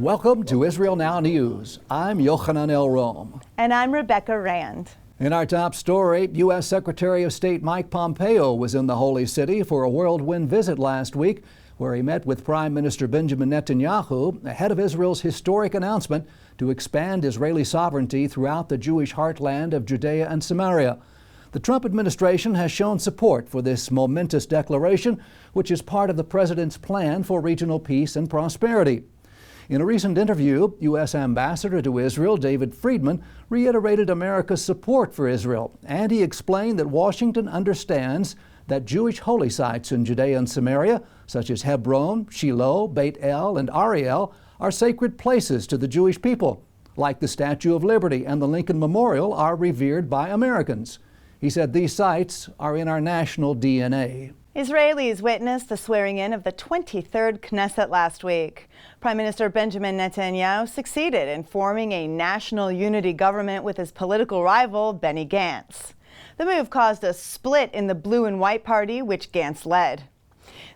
Welcome to Israel Now News. I'm Yochanan El-Rom. And I'm Rebecca Rand. In our top story, U.S. Secretary of State Mike Pompeo was in the Holy City for a whirlwind visit last week, where he met with Prime Minister Benjamin Netanyahu ahead of Israel's historic announcement to expand Israeli sovereignty throughout the Jewish heartland of Judea and Samaria. The Trump administration has shown support for this momentous declaration, which is part of the president's plan for regional peace and prosperity. In a recent interview, U.S. Ambassador to Israel David Friedman reiterated America's support for Israel, and he explained that Washington understands that Jewish holy sites in Judea and Samaria, such as Hebron, Shiloh, Beit El, and Ariel, are sacred places to the Jewish people, like the Statue of Liberty and the Lincoln Memorial are revered by Americans. He said these sites are in our national DNA. Israelis witnessed the swearing-in of the 23rd Knesset last week. Prime Minister Benjamin Netanyahu succeeded in forming a national unity government with his political rival, Benny Gantz. The move caused a split in the Blue and White Party, which Gantz led.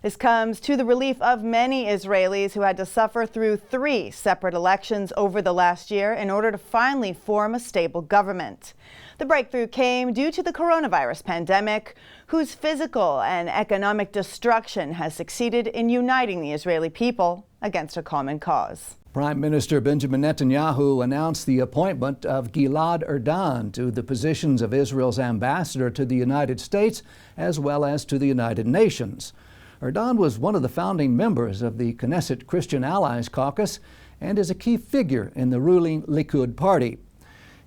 This comes to the relief of many Israelis who had to suffer through 3 separate elections over the last year in order to finally form a stable government. The breakthrough came due to the coronavirus pandemic, whose physical and economic destruction has succeeded in uniting the Israeli people against a common cause. Prime Minister Benjamin Netanyahu announced the appointment of Gilad Erdan to the positions of Israel's ambassador to the United States as well as to the United Nations. Erdan was one of the founding members of the Knesset Christian Allies Caucus and is a key figure in the ruling Likud party.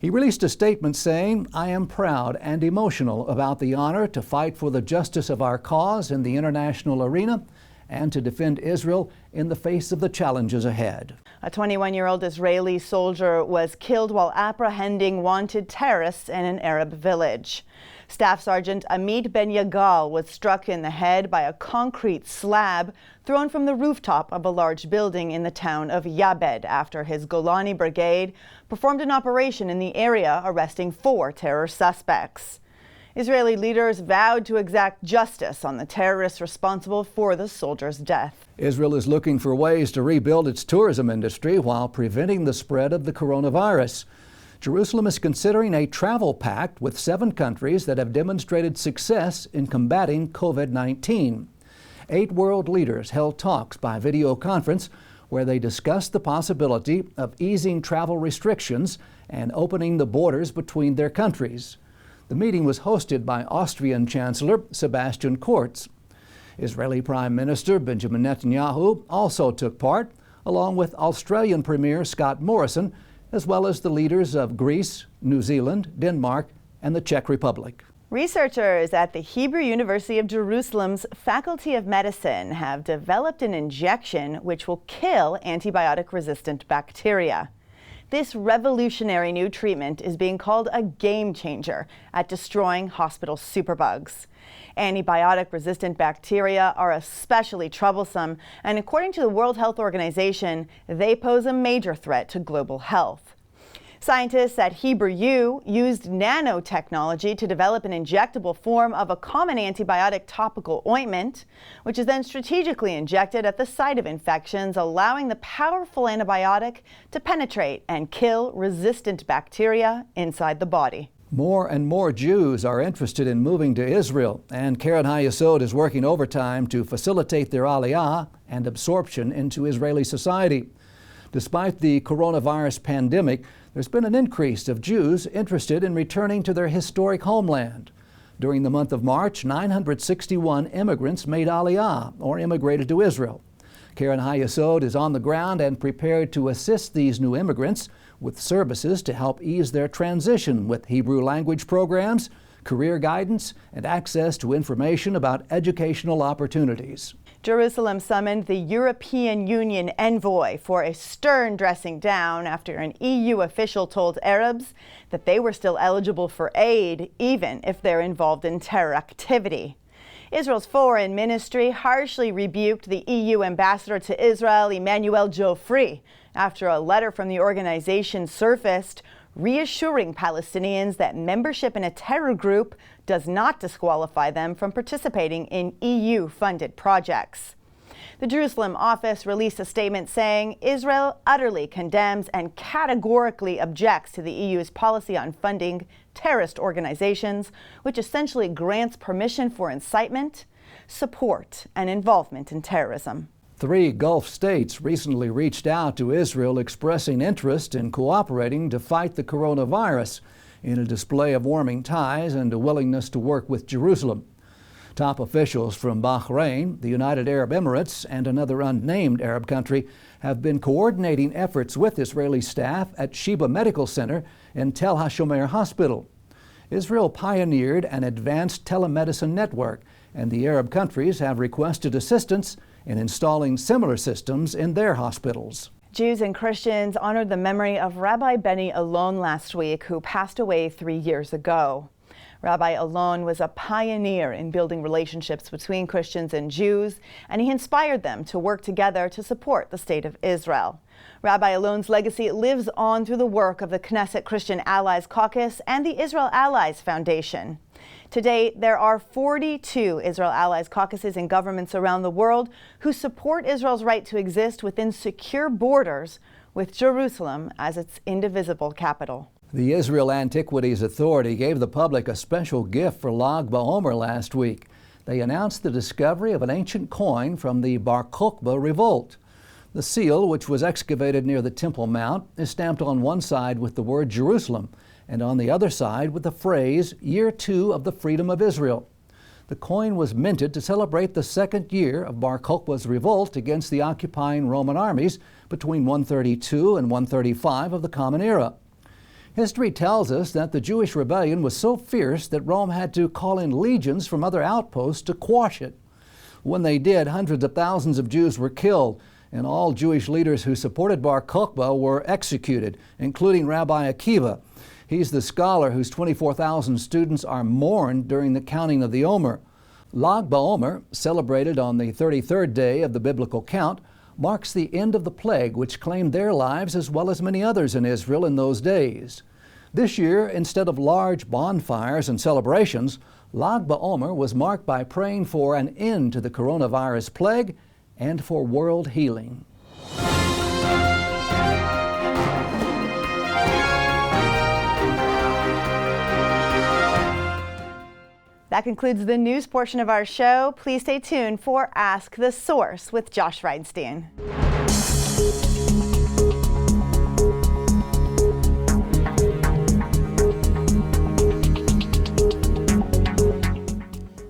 He released a statement saying, "I am proud and emotional about the honor to fight for the justice of our cause in the international arena and to defend Israel in the face of the challenges ahead." A 21-year-old Israeli soldier was killed while apprehending wanted terrorists in an Arab village. Staff Sergeant Amit Ben Yagal was struck in the head by a concrete slab thrown from the rooftop of a large building in the town of Yabed after his Golani brigade performed an operation in the area, arresting 4 terror suspects. Israeli leaders vowed to exact justice on the terrorists responsible for the soldier's death. Israel is looking for ways to rebuild its tourism industry while preventing the spread of the coronavirus. Jerusalem is considering a travel pact with 7 countries that have demonstrated success in combating COVID-19. 8 world leaders held talks by video conference where they discussed the possibility of easing travel restrictions and opening the borders between their countries. The meeting was hosted by Austrian Chancellor Sebastian Kurz. Israeli Prime Minister Benjamin Netanyahu also took part, along with Australian Premier Scott Morrison, as well as the leaders of Greece, New Zealand, Denmark, and the Czech Republic. Researchers at the Hebrew University of Jerusalem's Faculty of Medicine have developed an injection which will kill antibiotic-resistant bacteria. This revolutionary new treatment is being called a game changer at destroying hospital superbugs. Antibiotic-resistant bacteria are especially troublesome, and according to the World Health Organization, they pose a major threat to global health. Scientists at Hebrew U used nanotechnology to develop an injectable form of a common antibiotic topical ointment, which is then strategically injected at the site of infections, allowing the powerful antibiotic to penetrate and kill resistant bacteria inside the body. More and more Jews are interested in moving to Israel, and Karen Hayesod is working overtime to facilitate their aliyah and absorption into Israeli society. Despite the coronavirus pandemic, there's been an increase of Jews interested in returning to their historic homeland. During the month of March, 961 immigrants made aliyah, or immigrated to Israel. Karen Hayesod is on the ground and prepared to assist these new immigrants with services to help ease their transition with Hebrew language programs, career guidance, and access to information about educational opportunities. Jerusalem summoned the European Union envoy for a stern dressing down after an EU official told Arabs that they were still eligible for aid, even if they're involved in terror activity. Israel's foreign ministry harshly rebuked the EU ambassador to Israel, Emmanuel Joffre, after a letter from the organization surfaced reassuring Palestinians that membership in a terror group does not disqualify them from participating in EU-funded projects. The Jerusalem office released a statement saying Israel utterly condemns and categorically objects to the EU's policy on funding terrorist organizations, which essentially grants permission for incitement, support, and involvement in terrorism. 3 Gulf states recently reached out to Israel expressing interest in cooperating to fight the coronavirus in a display of warming ties and a willingness to work with Jerusalem. Top officials from Bahrain, the United Arab Emirates, and another unnamed Arab country have been coordinating efforts with Israeli staff at Sheba Medical Center and Tel HaShomer Hospital. Israel pioneered an advanced telemedicine network, and the Arab countries have requested assistance in installing similar systems in their hospitals. Jews and Christians honored the memory of Rabbi Benny Alon last week, who passed away 3 years ago. Rabbi Alon was a pioneer in building relationships between Christians and Jews, and he inspired them to work together to support the State of Israel. Rabbi Alon's legacy lives on through the work of the Knesset Christian Allies Caucus and the Israel Allies Foundation. To date, there are 42 Israel Allies caucuses in governments around the world who support Israel's right to exist within secure borders, with Jerusalem as its indivisible capital. The Israel Antiquities Authority gave the public a special gift for Lag BaOmer last week. They announced the discovery of an ancient coin from the Bar Kokhba revolt. The seal, which was excavated near the Temple Mount, is stamped on one side with the word Jerusalem, and on the other side with the phrase, Year 2 of the Freedom of Israel. The coin was minted to celebrate the second year of Bar Kokhba's revolt against the occupying Roman armies between 132 and 135 of the Common Era. History tells us that the Jewish rebellion was so fierce that Rome had to call in legions from other outposts to quash it. When they did, hundreds of thousands of Jews were killed, and all Jewish leaders who supported Bar Kokhba were executed, including Rabbi Akiva. He's the scholar whose 24,000 students are mourned during the counting of the Omer. Lag BaOmer, celebrated on the 33rd day of the biblical count, marks the end of the plague which claimed their lives as well as many others in Israel in those days. This year, instead of large bonfires and celebrations, Lag BaOmer was marked by praying for an end to the coronavirus plague and for world healing. That concludes the news portion of our show. Please stay tuned for Ask the Source with Josh Reinstein.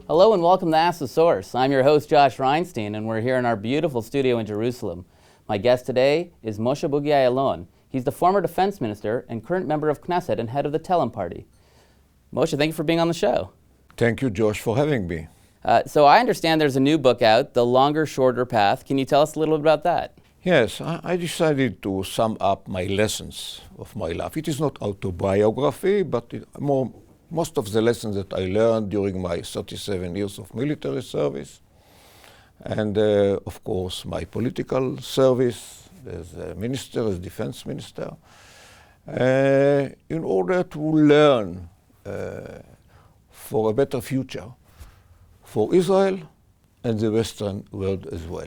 Hello and welcome to Ask the Source. I'm your host, Josh Reinstein, and we're here in our beautiful studio in Jerusalem. My guest today is Moshe Bogie Ya'alon. He's the former defense minister and current member of Knesset and head of the Telem party. Moshe, thank you for being on the show. Thank you, Josh, for having me. So I understand there's a new book out, The Longer, Shorter Path. Can you tell us a little bit about that? Yes, I decided to sum up my lessons of my life. It is not autobiography, but most of the lessons that I learned during my 37 years of military service. And of course, my political service as a minister, as defense minister, in order to learn for a better future for Israel and the Western world as well.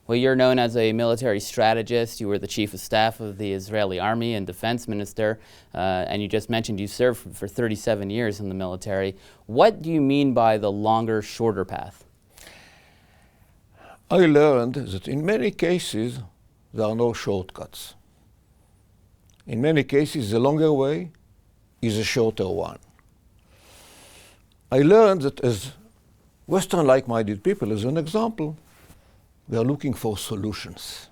Well, you're known as a military strategist. You were the chief of staff of the Israeli army and defense minister, and you just mentioned you served for 37 years in the military. What do you mean by the longer, shorter path? I learned that in many cases there are no shortcuts. In many cases, the longer way is a shorter one. I learned that as Western like-minded people, as an example, we are looking for solutions.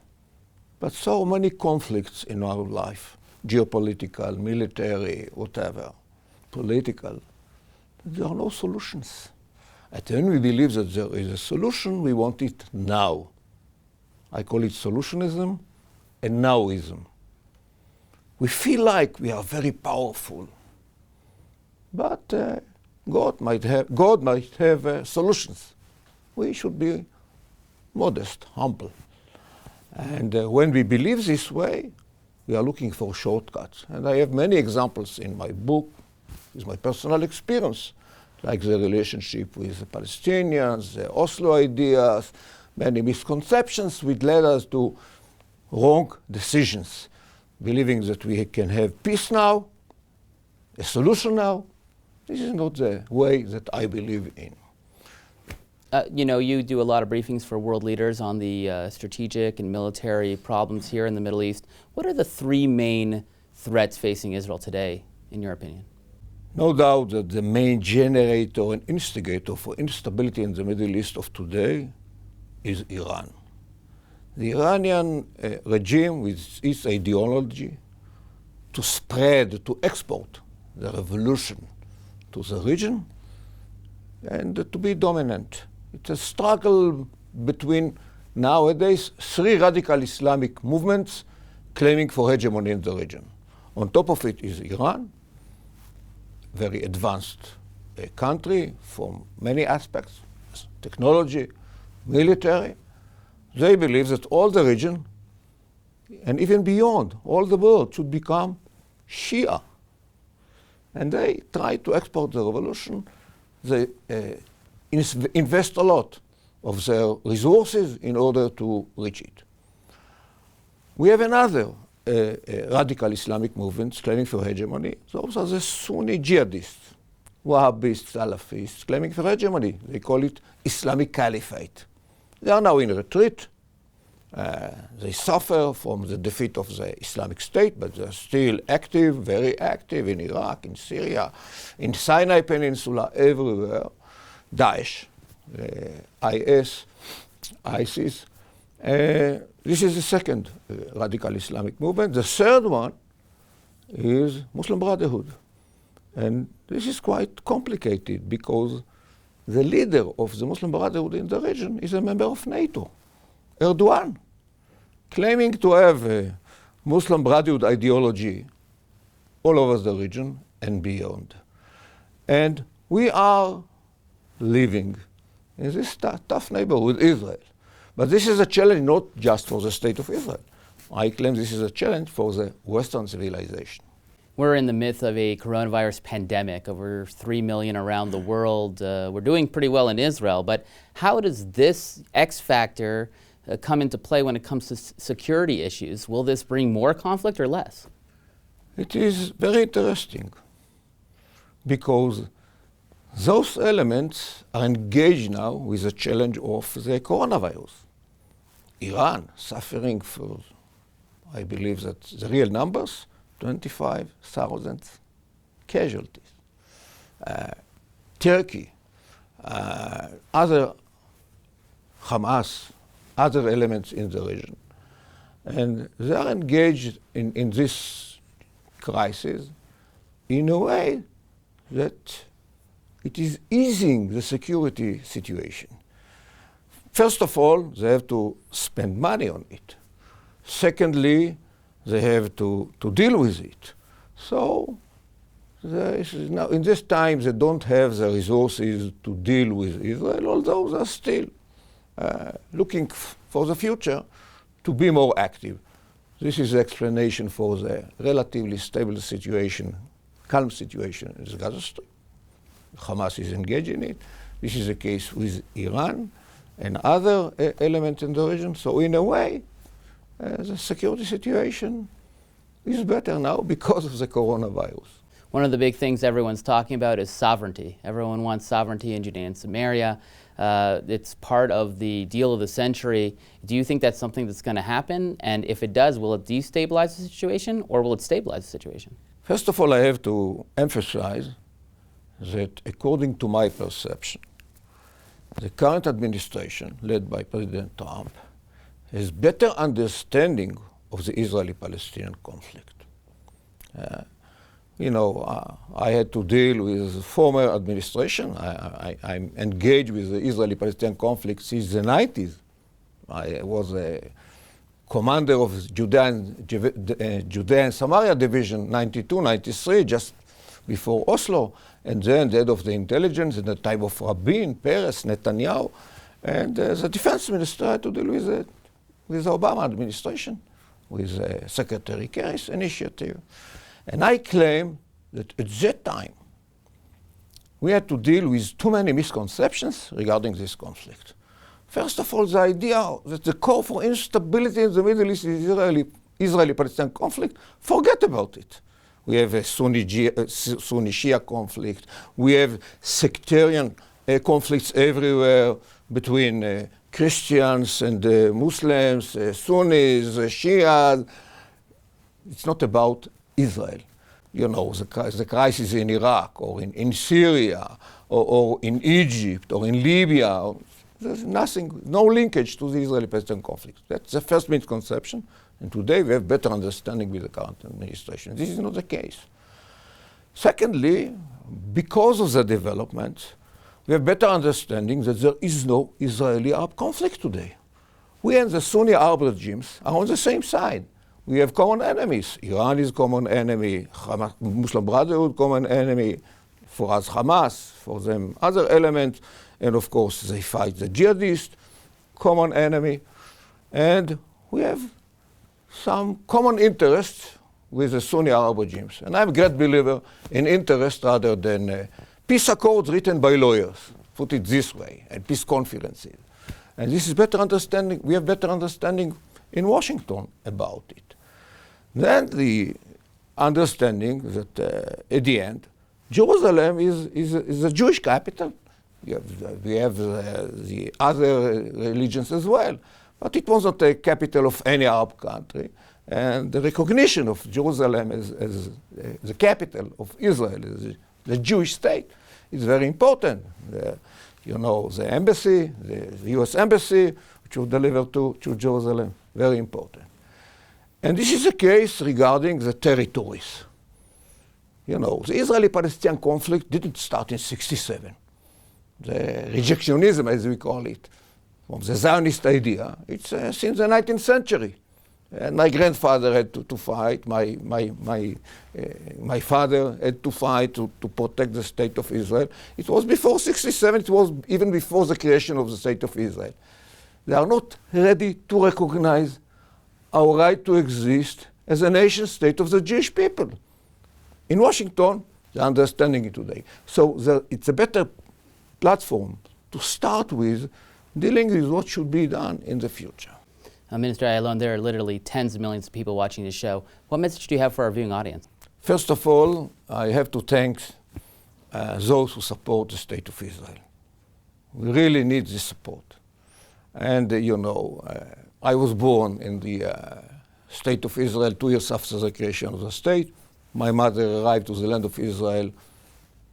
But so many conflicts in our life, geopolitical, military, whatever, political, there are no solutions. And when we believe that there is a solution, we want it now. I call it solutionism and nowism. We feel like we are very powerful, but God might have solutions. We should be modest, humble. And when we believe this way, we are looking for shortcuts. And I have many examples in my book, with my personal experience, like the relationship with the Palestinians, the Oslo ideas, many misconceptions which led us to wrong decisions, believing that we can have peace now, a solution now. This is not the way that I believe in. You do a lot of briefings for world leaders on the strategic and military problems here in the Middle East. What are the three main threats facing Israel today, in your opinion? No doubt that the main generator and instigator for instability in the Middle East of today is Iran. The Iranian regime, with its ideology to spread, to export the revolution to the region and to be dominant. It's a struggle between nowadays three radical Islamic movements claiming for hegemony in the region. On top of it is Iran, very advanced country from many aspects, technology, military. They believe that all the region, and even beyond, all the world should become Shia. And they try to export the revolution. They invest a lot of their resources in order to reach it. We have another radical Islamic movements claiming for hegemony. Those are the Sunni jihadists, Wahhabists, Salafists, claiming for hegemony. They call it Islamic Caliphate. They are now in retreat. They suffer from the defeat of the Islamic State, but they're still active, very active in Iraq, in Syria, in Sinai Peninsula, everywhere. Daesh, IS, ISIS. This is the second radical Islamic movement. The third one is Muslim Brotherhood. And this is quite complicated because the leader of the Muslim Brotherhood in the region is a member of NATO, Erdogan, claiming to have a Muslim Brotherhood ideology all over the region and beyond. And we are living in this tough neighborhood, Israel. But this is a challenge not just for the state of Israel. I claim this is a challenge for the Western civilization. We're in the midst of a coronavirus pandemic, over 3 million around the world. We're doing pretty well in Israel, but how does this X factor come into play when it comes to security issues? Will this bring more conflict or less? It is very interesting because those elements are engaged now with the challenge of the coronavirus. Iran suffering for, I believe that the real numbers, 25,000 casualties. Turkey, other Hamas, other elements in the region. And they are engaged in this crisis in a way that it is easing the security situation. First of all, they have to spend money on it. Secondly, they have to deal with it. So now in this time, they don't have the resources to deal with Israel, although they're still looking for the future to be more active. This is the explanation for the relatively stable situation, calm situation in the Gaza Strip. Hamas is engaged in it. This is the case with Iran and other elements in the region. So in a way, the security situation is better now because of the coronavirus. One of the big things everyone's talking about is sovereignty. Everyone wants sovereignty in Judea and Samaria. It's part of the deal of the century. Do you think that's something that's going to happen? And if it does, will it destabilize the situation or will it stabilize the situation? First of all, I have to emphasize that according to my perception, the current administration, led by President Trump, has better understanding of the Israeli-Palestinian conflict. I had to deal with the former administration. I'm engaged with the Israeli-Palestinian conflict since the 90s. I was a commander of Judea and Samaria Division, 92, 93, just before Oslo, and then the head of the intelligence in the time of Rabin, Peres, Netanyahu, and the defense minister had to deal with it, with the Obama administration, with Secretary Kerry's initiative. And I claim that at that time, we had to deal with too many misconceptions regarding this conflict. First of all, the idea that the core for instability in the Middle East is Israeli-Palestinian conflict, forget about it. We have a Sunni-Shia conflict. We have sectarian conflicts everywhere between Christians and Muslims, Sunnis, Shias. It's not about Israel. You know, the crisis in Iraq or in Syria or in Egypt or in Libya. There's nothing, no linkage to the Israeli-Palestinian conflict. That's the first misconception. And today we have better understanding with the current administration. This is not the case. Secondly, because of the development, we have better understanding that there is no Israeli-Arab conflict today. We and the Sunni Arab regimes are on the same side. We have common enemies. Iran is common enemy, Muslim Brotherhood common enemy, for us Hamas, for them other elements, and of course they fight the jihadists, common enemy, and we have some common interests with the Sunni Arab regimes. And I'm a great believer in interest rather than peace accords written by lawyers, put it this way, and peace conferences. And this is better understanding, we have better understanding in Washington about it. Then the understanding that at the end, Jerusalem is a Jewish capital. We have the other religions as well, but it was not a capital of any Arab country. And the recognition of Jerusalem as the capital of Israel, as the Jewish state, is very important. You know, the embassy, the US embassy, which was delivered to Jerusalem, very important. And this is the case regarding the territories. You know, the Israeli-Palestinian conflict didn't start in '67. The rejectionism, as we call it, from the Zionist idea, it's since the 19th century. And my grandfather had to fight, my father had to fight to protect the state of Israel. It was before '67, it was even before the creation of the state of Israel. They are not ready to recognize our right to exist as a nation state of the Jewish people. In Washington, they're understanding it today. So it's a better platform to start with dealing with what should be done in the future. Minister Ayalon, there are literally tens of millions of people watching this show. What message do you have for our viewing audience? First of all, I have to thank those who support the state of Israel. We really need this support. And you know, I was born in the state of Israel 2 years after the creation of the state. My mother arrived to the land of Israel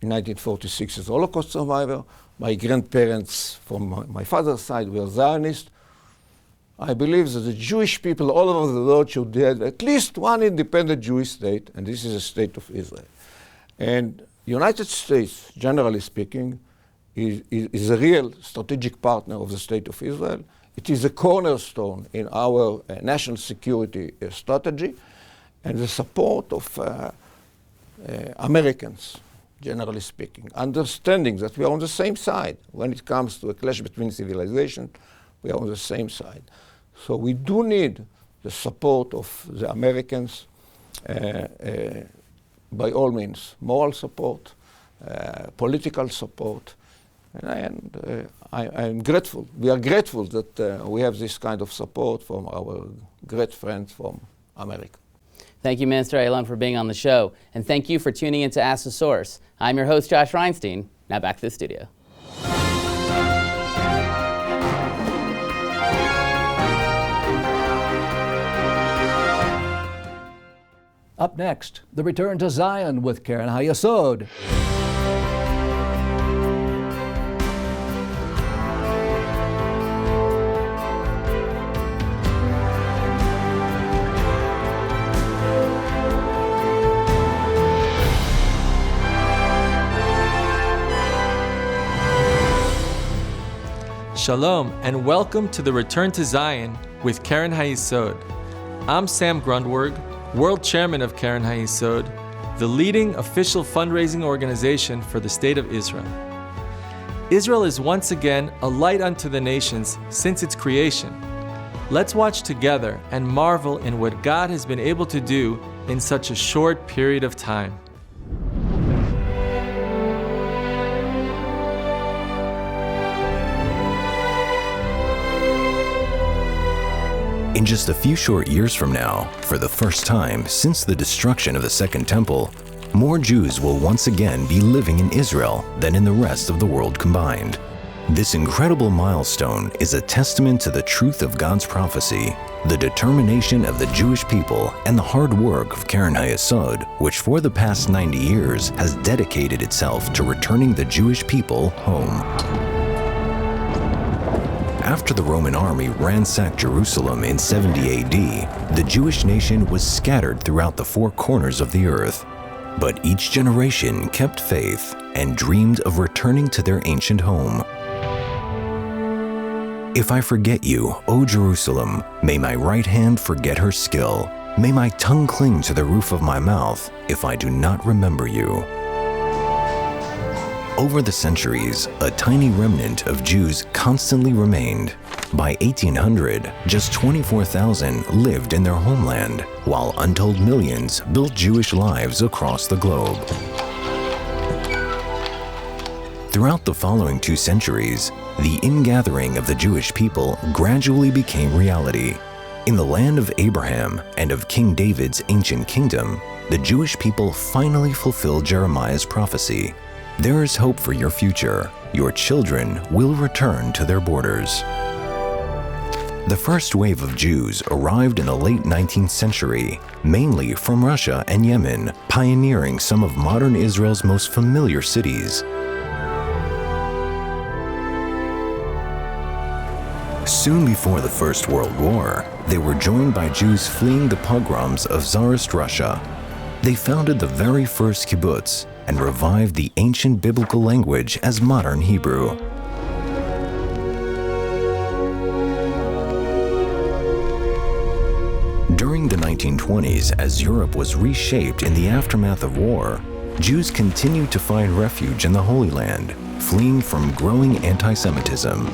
in 1946 as a Holocaust survivor. My grandparents from my father's side were Zionists. I believe that the Jewish people all over the world should have at least one independent Jewish state, and this is the state of Israel. And the United States, generally speaking, is a real strategic partner of the state of Israel. It is a cornerstone in our national security strategy, and the support of Americans, generally speaking, understanding that we are on the same side when it comes to a clash between civilizations. We are on the same side. So we do need the support of the Americans, by all means, moral support, political support, and I'm grateful. We are grateful that we have this kind of support from our great friends from America. Thank you, Minister Ayalon, for being on the show, and thank you for tuning in to Ask the Source. I'm your host, Josh Reinstein. Now back to the studio. Up next, the return to Zion with Karen Hayesod. Shalom and welcome to the Return to Zion with Karen Hayesod. I'm Sam Grundwerg, World Chairman of Karen Hayesod, the leading official fundraising organization for the State of Israel. Israel is once again a light unto the nations since its creation. Let's watch together and marvel in what God has been able to do in such a short period of time. In just a few short years from now, for the first time since the destruction of the Second Temple, more Jews will once again be living in Israel than in the rest of the world combined. This incredible milestone is a testament to the truth of God's prophecy, the determination of the Jewish people, and the hard work of Keren HaYesod, which for the past 90 years has dedicated itself to returning the Jewish people home. After the Roman army ransacked Jerusalem in 70 AD, the Jewish nation was scattered throughout the four corners of the earth. But each generation kept faith and dreamed of returning to their ancient home. If I forget you, O Jerusalem, may my right hand forget her skill. May my tongue cling to the roof of my mouth if I do not remember you. Over the centuries, a tiny remnant of Jews constantly remained. By 1800, just 24,000 lived in their homeland, while untold millions built Jewish lives across the globe. Throughout the following 2 centuries, the ingathering of the Jewish people gradually became reality. In the land of Abraham and of King David's ancient kingdom, the Jewish people finally fulfilled Jeremiah's prophecy. There is hope for your future. Your children will return to their borders. The first wave of Jews arrived in the late 19th century, mainly from Russia and Yemen, pioneering some of modern Israel's most familiar cities. Soon before the First World War, they were joined by Jews fleeing the pogroms of Tsarist Russia. They founded the very first kibbutz and revived the ancient biblical language as modern Hebrew. During the 1920s, as Europe was reshaped in the aftermath of war, Jews continued to find refuge in the Holy Land, fleeing from growing anti-Semitism.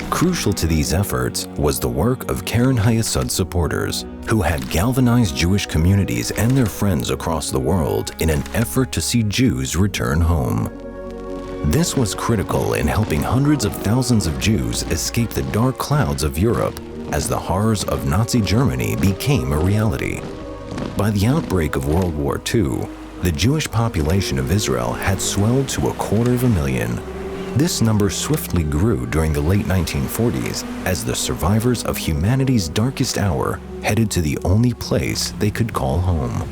Crucial to these efforts was the work of Keren HaYesod supporters, who had galvanized Jewish communities and their friends across the world in an effort to see Jews return home. This was critical in helping hundreds of thousands of Jews escape the dark clouds of Europe as the horrors of Nazi Germany became a reality. By the outbreak of World War II, the Jewish population of Israel had swelled to 250,000. This number swiftly grew during the late 1940s as the survivors of humanity's darkest hour headed to the only place they could call home.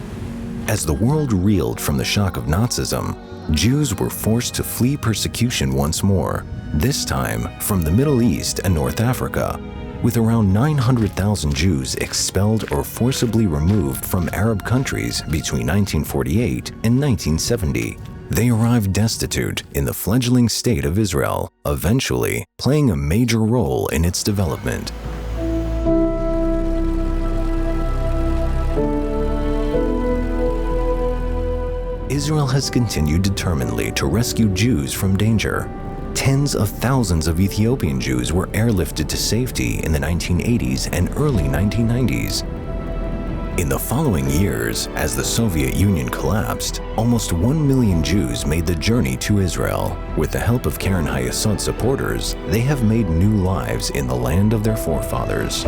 As the world reeled from the shock of Nazism, Jews were forced to flee persecution once more, this time from the Middle East and North Africa, with around 900,000 Jews expelled or forcibly removed from Arab countries between 1948 and 1970. They arrived destitute in the fledgling state of Israel, eventually playing a major role in its development. Israel has continued determinedly to rescue Jews from danger. Tens of thousands of Ethiopian Jews were airlifted to safety in the 1980s and early 1990s. In the following years, as the Soviet Union collapsed, almost 1 million Jews made the journey to Israel. With the help of Keren HaYesod supporters, they have made new lives in the land of their forefathers.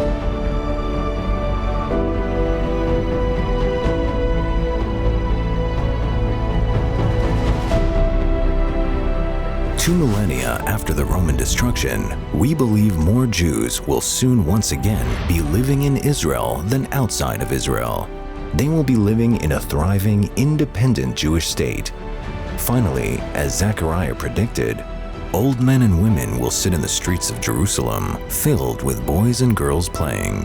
2 millennia after the Roman destruction, we believe more Jews will soon once again be living in Israel than outside of Israel. They will be living in a thriving, independent Jewish state. Finally, as Zechariah predicted, old men and women will sit in the streets of Jerusalem, filled with boys and girls playing.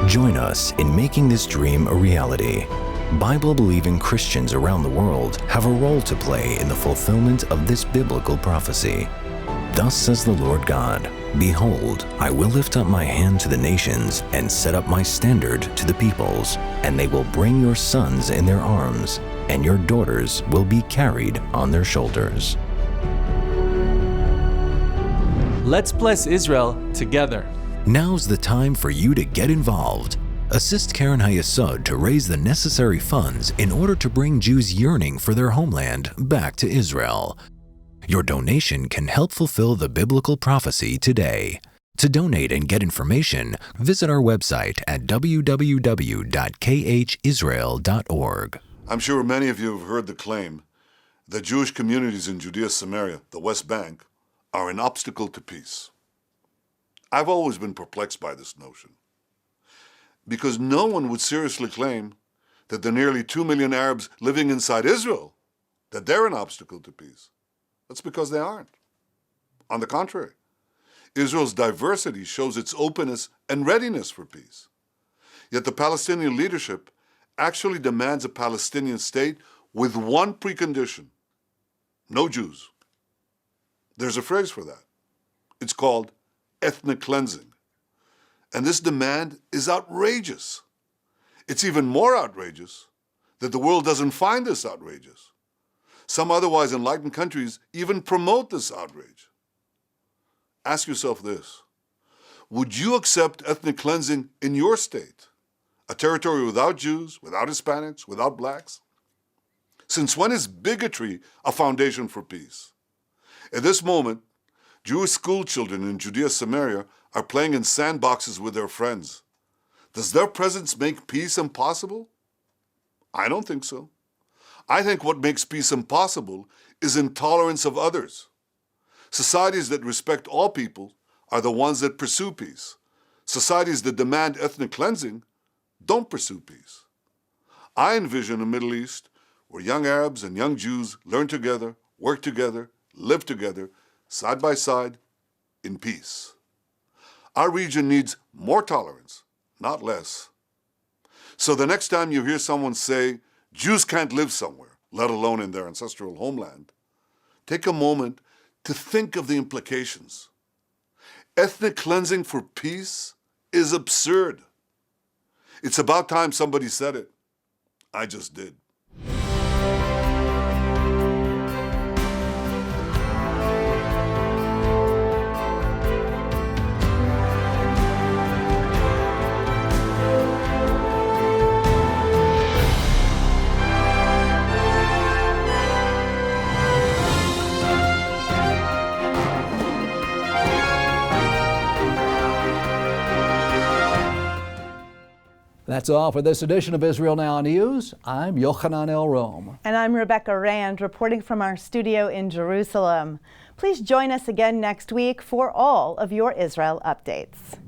Join us in making this dream a reality. Bible-believing Christians around the world have a role to play in the fulfillment of this biblical prophecy. Thus says the Lord God, "Behold, I will lift up my hand to the nations and set up my standard to the peoples, and they will bring your sons in their arms, and your daughters will be carried on their shoulders." Let's bless Israel together. Now's the time for you to get involved. Assist Keren HaYesod to raise the necessary funds in order to bring Jews yearning for their homeland back to Israel. Your donation can help fulfill the biblical prophecy today. To donate and get information, visit our website at www.khisrael.org. I'm sure many of you have heard the claim that Jewish communities in Judea, Samaria, the West Bank, are an obstacle to peace. I've always been perplexed by this notion, because no one would seriously claim that the nearly 2 million Arabs living inside Israel, that they're an obstacle to peace. That's because they aren't. On the contrary, Israel's diversity shows its openness and readiness for peace. Yet the Palestinian leadership actually demands a Palestinian state with one precondition: no Jews. There's a phrase for that. It's called ethnic cleansing. And this demand is outrageous. It's even more outrageous that the world doesn't find this outrageous. Some otherwise enlightened countries even promote this outrage. Ask yourself this: would you accept ethnic cleansing in your state, a territory without Jews, without Hispanics, without blacks? Since when is bigotry a foundation for peace? At this moment, Jewish school children in Judea, Samaria are playing in sandboxes with their friends. Does their presence make peace impossible? I don't think so. I think what makes peace impossible is intolerance of others. Societies that respect all people are the ones that pursue peace. Societies that demand ethnic cleansing don't pursue peace. I envision a Middle East where young Arabs and young Jews learn together, work together, live together, side by side, in peace. Our region needs more tolerance, not less. So the next time you hear someone say, Jews can't live somewhere, let alone in their ancestral homeland, take a moment to think of the implications. Ethnic cleansing for peace is absurd. It's about time somebody said it. I just did. That's all for this edition of Israel Now News. I'm Yochanan El Rom. And I'm Rebecca Rand, reporting from our studio in Jerusalem. Please join us again next week for all of your Israel updates.